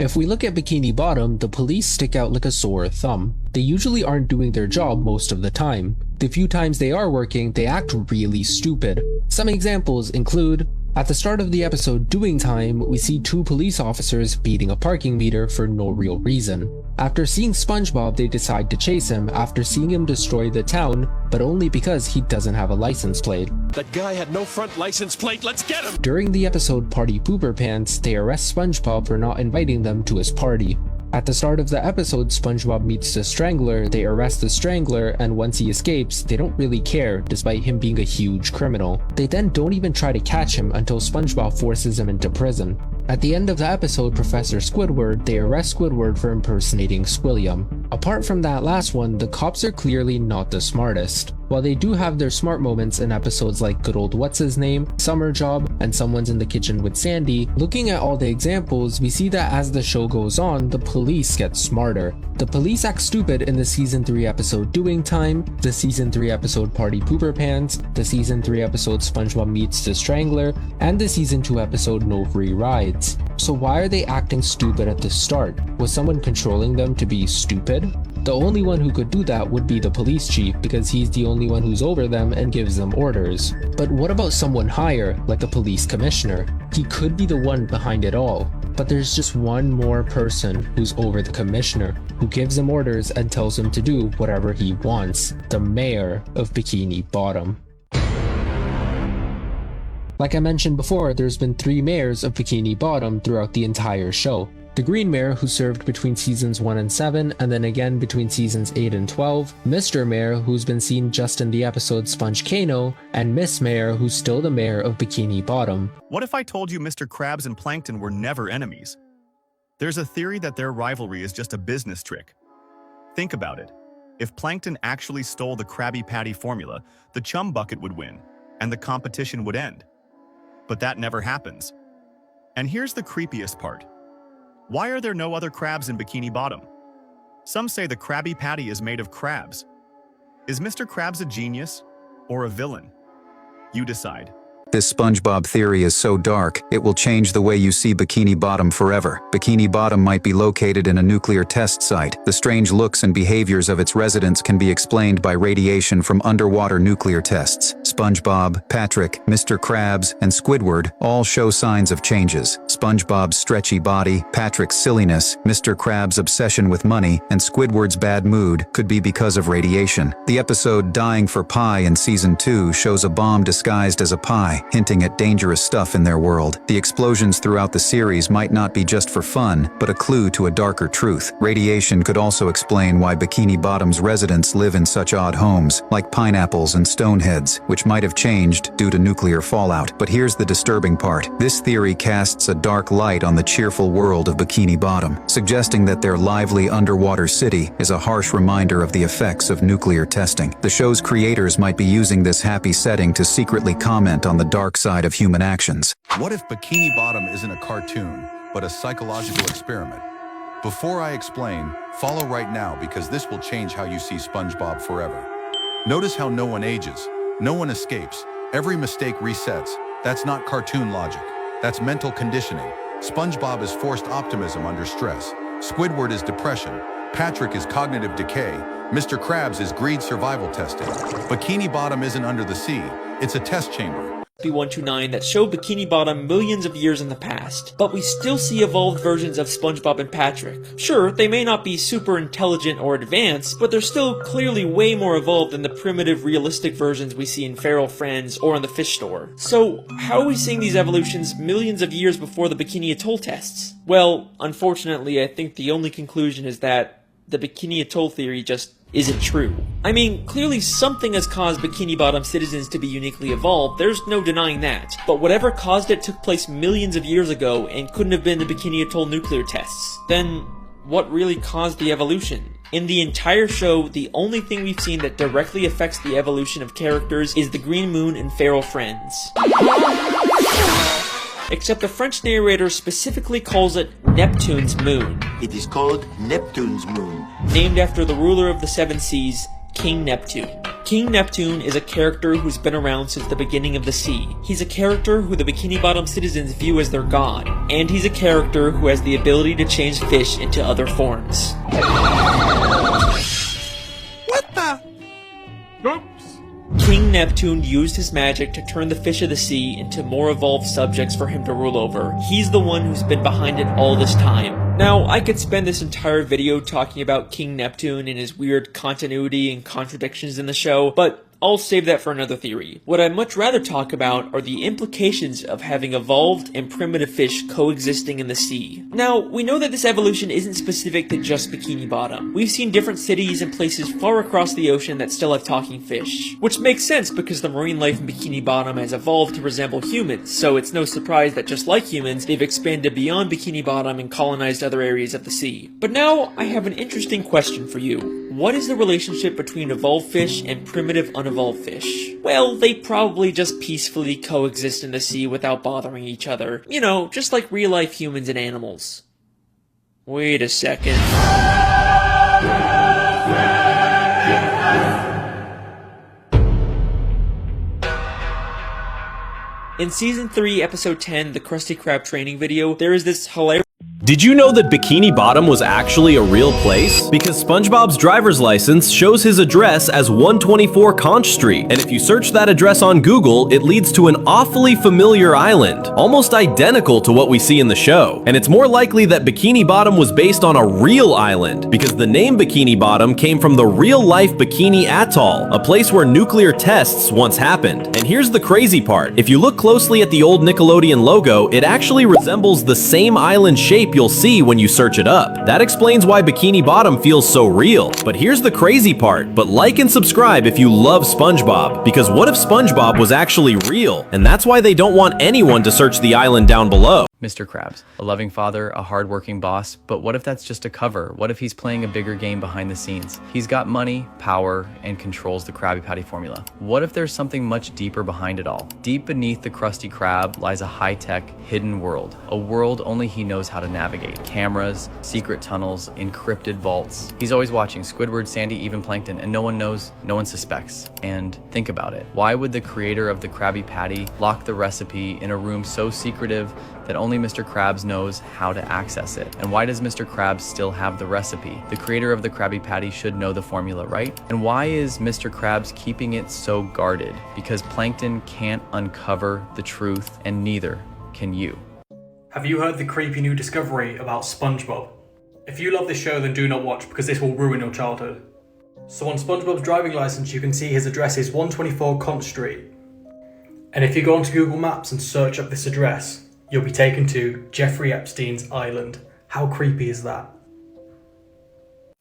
If we look at Bikini Bottom, the police stick out like a sore thumb. They usually aren't doing their job most of the time. The few times they are working, they act really stupid. Some examples include, at the start of the episode Doing Time, we see two police officers beating a parking meter for no real reason. After seeing SpongeBob, they decide to chase him after seeing him destroy the town, but only because he doesn't have a license plate. That guy had no front license plate, let's get him! During the episode Party Pooper Pants, they arrest SpongeBob for not inviting them to his party. At the start of the episode SpongeBob meets the Strangler, they arrest the Strangler, and once he escapes, they don't really care despite him being a huge criminal. They then don't even try to catch him until SpongeBob forces him into prison. At the end of the episode Professor Squidward, they arrest Squidward for impersonating Squilliam. Apart from that last one, the cops are clearly not the smartest. While they do have their smart moments in episodes like Good Old What's His Name, Summer Job, and Someone's in the Kitchen with Sandy, looking at all the examples, we see that as the show goes on, the police get smarter. The police act stupid in the Season 3 episode Doing Time, the Season 3 episode Party Pooper Pants, the Season 3 episode SpongeBob Meets the Strangler, and the Season 2 episode No Free Rides. So why are they acting stupid at the start? Was someone controlling them to be stupid? The only one who could do that would be the police chief because he's the only one who's over them and gives them orders. But what about someone higher, like a police commissioner? He could be the one behind it all. But there's just one more person who's over the commissioner, who gives him orders and tells him to do whatever he wants. The mayor of Bikini Bottom. Like I mentioned before, there's been 3 mayors of Bikini Bottom throughout the entire show. The Green Mayor, who served between seasons 1 and 7, and then again between seasons 8 and 12, Mr. Mayor, who's been seen just in the episode Sponge Kano, and Miss Mayor, who's still the mayor of Bikini Bottom. What if I told you Mr. Krabs and Plankton were never enemies? There's a theory that their rivalry is just a business trick. Think about it. If Plankton actually stole the Krabby Patty formula, the Chum Bucket would win, and the competition would end. But that never happens. And here's the creepiest part. Why are there no other crabs in Bikini Bottom? Some say the Krabby Patty is made of crabs. Is Mr. Krabs a genius or a villain? You decide. This SpongeBob theory is so dark, it will change the way you see Bikini Bottom forever. Bikini Bottom might be located in a nuclear test site. The strange looks and behaviors of its residents can be explained by radiation from underwater nuclear tests. SpongeBob, Patrick, Mr. Krabs, and Squidward all show signs of changes. SpongeBob's stretchy body, Patrick's silliness, Mr. Krabs' obsession with money, and Squidward's bad mood could be because of radiation. The episode Dying for Pie in Season 2 shows a bomb disguised as a pie, hinting at dangerous stuff in their world. The explosions throughout the series might not be just for fun, but a clue to a darker truth. Radiation could also explain why Bikini Bottom's residents live in such odd homes, like pineapples and stoneheads, which might have changed due to nuclear fallout. But here's the disturbing part. This theory casts a dark light on the cheerful world of Bikini Bottom, suggesting that their lively underwater city is a harsh reminder of the effects of nuclear testing. The show's creators might be using this happy setting to secretly comment on the dark side of human actions. What if Bikini Bottom isn't a cartoon, but a psychological experiment? Before I explain, follow right now because this will change how you see SpongeBob forever. Notice how no one ages, no one escapes, every mistake resets. That's not cartoon logic, that's mental conditioning. SpongeBob is forced optimism under stress. Squidward is depression. Patrick is cognitive decay. Mr. Krabs is greed survival testing. Bikini Bottom isn't under the sea, it's a test chamber. 129 that show Bikini Bottom millions of years in the past, but we still see evolved versions of SpongeBob and Patrick. Sure, they may not be super intelligent or advanced, but they're still clearly way more evolved than the primitive, realistic versions we see in Feral Friends or in the fish store. So, how are we seeing these evolutions millions of years before the Bikini Atoll tests? Well, unfortunately, I think the only conclusion is that the Bikini Atoll theory just isn't true. I mean, clearly something has caused Bikini Bottom citizens to be uniquely evolved, there's no denying that. But whatever caused it took place millions of years ago and couldn't have been the Bikini Atoll nuclear tests. Then, what really caused the evolution? In the entire show, the only thing we've seen that directly affects the evolution of characters is the Green Moon and Feral Friends. Except the French narrator specifically calls it Neptune's moon. It is called Neptune's moon. Named after the ruler of the seven seas, King Neptune. King Neptune is a character who's been around since the beginning of the sea. He's a character who the Bikini Bottom citizens view as their god, and he's a character who has the ability to change fish into other forms. What the? Oops. King Neptune used his magic to turn the fish of the sea into more evolved subjects for him to rule over. He's the one who's been behind it all this time. Now, I could spend this entire video talking about King Neptune and his weird continuity and contradictions in the show, but I'll save that for another theory. What I'd much rather talk about are the implications of having evolved and primitive fish coexisting in the sea. Now, we know that this evolution isn't specific to just Bikini Bottom. We've seen different cities and places far across the ocean that still have talking fish, which makes sense because the marine life in Bikini Bottom has evolved to resemble humans, so it's no surprise that just like humans, they've expanded beyond Bikini Bottom and colonized other areas of the sea. But now, I have an interesting question for you. What is the relationship between evolved fish and primitive unevolved fish? Well, they probably just peacefully coexist in the sea without bothering each other. You know, just like real-life humans and animals. Wait a second. In Season 3, Episode 10, the Krusty Krab training video, there is this hilarious... Did you know that Bikini Bottom was actually a real place? Because SpongeBob's driver's license shows his address as 124 Conch Street, and if you search that address on Google, it leads to an awfully familiar island, almost identical to what we see in the show. And it's more likely that Bikini Bottom was based on a real island, because the name Bikini Bottom came from the real-life Bikini Atoll, a place where nuclear tests once happened. And here's the crazy part. If you look closely at the old Nickelodeon logo, it actually resembles the same island shape you'll see when you search it up. That explains why Bikini Bottom feels so real. But here's the crazy part. But like and subscribe if you love SpongeBob, because what if SpongeBob was actually real? And that's why they don't want anyone to search the island down below. Mr. Krabs, a loving father, a hard-working boss, but what if that's just a cover? What if he's playing a bigger game behind the scenes? He's got money, power, and controls the Krabby Patty formula. What if there's something much deeper behind it all? Deep beneath the Krusty Krab lies a high-tech, hidden world. A world only he knows how to navigate. Cameras, secret tunnels, encrypted vaults. He's always watching Squidward, Sandy, even Plankton, and no one knows, no one suspects. And think about it. Why would the creator of the Krabby Patty lock the recipe in a room so secretive that only Mr. Krabs knows how to access it? And why does Mr. Krabs still have the recipe? The creator of the Krabby Patty should know the formula, right? And why is Mr. Krabs keeping it so guarded? Because Plankton can't uncover the truth, and neither can you. Have you heard the creepy new discovery about SpongeBob? If you love this show, then do not watch, because this will ruin your childhood. So on SpongeBob's driving license, you can see his address is 124 Conch Street. And if you go onto Google Maps and search up this address, you'll be taken to Jeffrey Epstein's island. How creepy is that?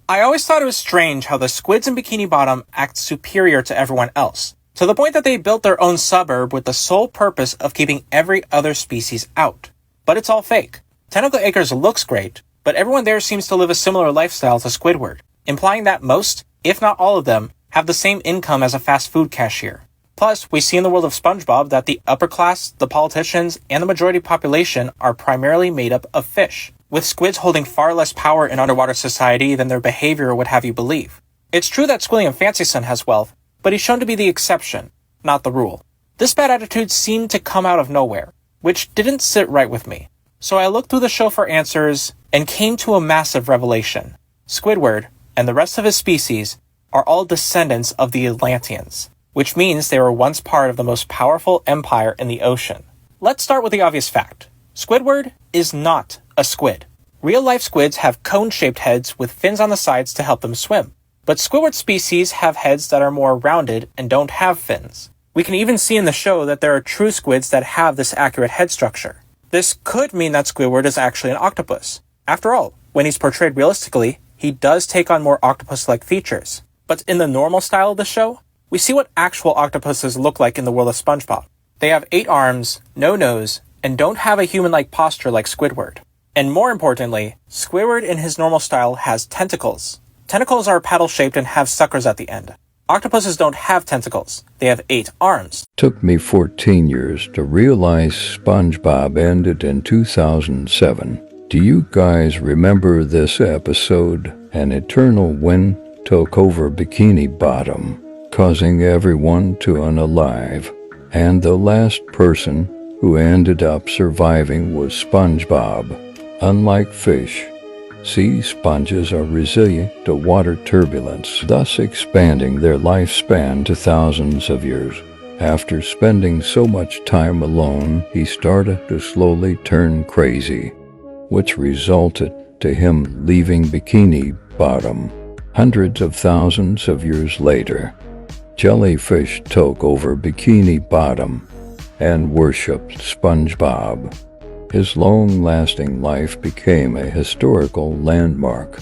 I always thought it was strange how the squids in Bikini Bottom act superior to everyone else, to the point that they built their own suburb with the sole purpose of keeping every other species out. But it's all fake. Tentacle Acres looks great, but everyone there seems to live a similar lifestyle to Squidward, implying that most, if not all of them, have the same income as a fast food cashier. Plus, we see in the world of SpongeBob that the upper class, the politicians, and the majority population are primarily made up of fish, with squids holding far less power in underwater society than their behavior would have you believe. It's true that Squilliam Fancyson has wealth, but he's shown to be the exception, not the rule. This bad attitude seemed to come out of nowhere, which didn't sit right with me. So I looked through the show for answers and came to a massive revelation. Squidward, and the rest of his species, are all descendants of the Atlanteans, which means they were once part of the most powerful empire in the ocean. Let's start with the obvious fact. Squidward is not a squid. Real-life squids have cone-shaped heads with fins on the sides to help them swim. But Squidward species have heads that are more rounded and don't have fins. We can even see in the show that there are true squids that have this accurate head structure. This could mean that Squidward is actually an octopus. After all, when he's portrayed realistically, he does take on more octopus-like features. But in the normal style of the show, we see what actual octopuses look like in the world of SpongeBob. They have 8 arms, no nose, and don't have a human-like posture like Squidward. And more importantly, Squidward in his normal style has tentacles. Tentacles are paddle-shaped and have suckers at the end. Octopuses don't have tentacles. They have 8 arms. Took me 14 years to realize SpongeBob ended in 2007. Do you guys remember this episode? An eternal wind took over Bikini Bottom. causing everyone to unalive. And the last person who ended up surviving was SpongeBob. Unlike fish, sea sponges are resilient to water turbulence, thus expanding their lifespan to thousands of years. After spending so much time alone, he started to slowly turn crazy, which resulted to him leaving Bikini Bottom. Hundreds of thousands of years later, jellyfish took over Bikini Bottom and worshipped SpongeBob. His long-lasting life became a historical landmark,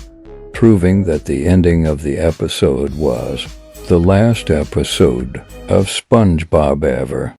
proving that the ending of the episode was the last episode of SpongeBob ever.